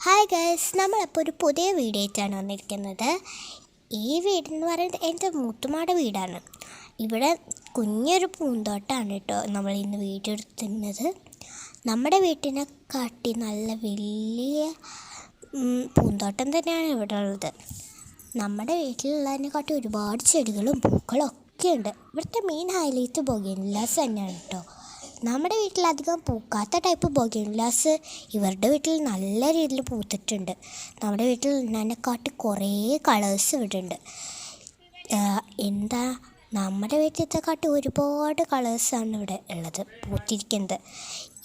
Hi guys, നമ്മളപ്പോൾ ഒരു പുതിയ വീഡിയോ ആയിട്ടാണ് വന്നിരിക്കുന്നത്. ഈ വീടെന്ന് പറയുന്നത് എൻ്റെ മൂത്തുമാടെ വീടാണ്. ഇവിടെ കുഞ്ഞൊരു പൂന്തോട്ടമാണ് കേട്ടോ നമ്മൾ ഇന്ന് വീഡിയോ എടുത്തിരുന്നത്. നമ്മുടെ വീട്ടിനെ കാട്ടി നല്ല വലിയ പൂന്തോട്ടം തന്നെയാണ് ഇവിടെ ഉള്ളത്. നമ്മുടെ വീട്ടിലുള്ളതിനെക്കാട്ടി ഒരുപാട് ചെടികളും പൂക്കളും ഒക്കെ ഉണ്ട്. ഇവിടുത്തെ മെയിൻ ഹൈലൈറ്റ് ബൊഗേൻവില്ലാസ് തന്നെയാണ് കേട്ടോ. നമ്മുടെ വീട്ടിലധികം പൂക്കാത്ത ടൈപ്പ് ബൊഗേൻവില്ലാസ് ഇവരുടെ വീട്ടിൽ നല്ല രീതിയിൽ പൂത്തിട്ടുണ്ട്. നമ്മുടെ വീട്ടിൽ അതിനെക്കാട്ടി കുറേ കളേഴ്സ് ഇവിടെ ഉണ്ട്. നമ്മുടെ വീട്ടിലത്തെക്കാട്ടി ഒരുപാട് കളേഴ്സാണ് ഇവിടെ ഉള്ളത് പൂത്തിരിക്കുന്നത്.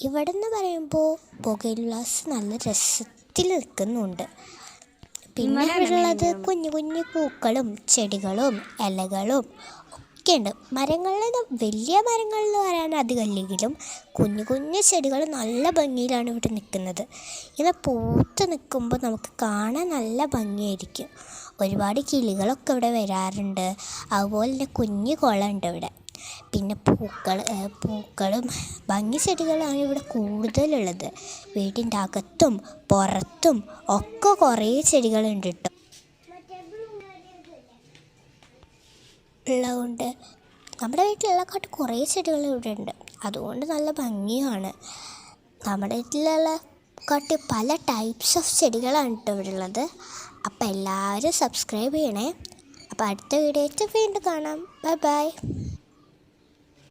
ഇവിടെ എന്ന് പറയുമ്പോൾ ബൊഗേൻവില്ലാസ് നല്ല രസത്തിൽ നിൽക്കുന്നുണ്ട്. പിന്നെ ഇവിടെ ഉള്ളത് കുഞ്ഞു കുഞ്ഞു പൂക്കളും ചെടികളും ഇലകളും ഒക്കെ ഉണ്ട്. മരങ്ങളിൽ വലിയ മരങ്ങളിൽ വരാൻ അധികമല്ലെങ്കിലും കുഞ്ഞു കുഞ്ഞു ചെടികൾ നല്ല ഭംഗിയിലാണ് ഇവിടെ നിൽക്കുന്നത്. ഇങ്ങനെ പൂത്ത് നിൽക്കുമ്പോൾ നമുക്ക് കാണാൻ നല്ല ഭംഗിയായിരിക്കും. ഒരുപാട് കിളികളൊക്കെ ഇവിടെ വരാറുണ്ട്. അതുപോലെ തന്നെ കുഞ്ഞു കുളമുണ്ട് ഇവിടെ. പിന്നെ പൂക്കളും ഭംഗി ചെടികളാണ് ഇവിടെ കൂടുതലുള്ളത്. വീടിൻ്റെ അകത്തും പുറത്തും ഒക്കെ കുറേ ചെടികളുണ്ട് കേട്ടോ. ഉള്ളതുകൊണ്ട് നമ്മുടെ വീട്ടിലുള്ളക്കാട്ട് കുറേ ചെടികൾ ഇവിടെ ഉണ്ട്. അതുകൊണ്ട് നല്ല ഭംഗിയാണ്. നമ്മുടെ വീട്ടിലുള്ള കാട്ടി പല ടൈപ്സ് ഓഫ് ചെടികളാണ് കേട്ടോ ഇവിടെ ഉള്ളത്. അപ്പോൾ എല്ലാവരും സബ്സ്ക്രൈബ് ചെയ്യണേ. അപ്പോൾ അടുത്ത വീഡിയോ ആയിട്ട് വീണ്ടും കാണാം. Bye bye.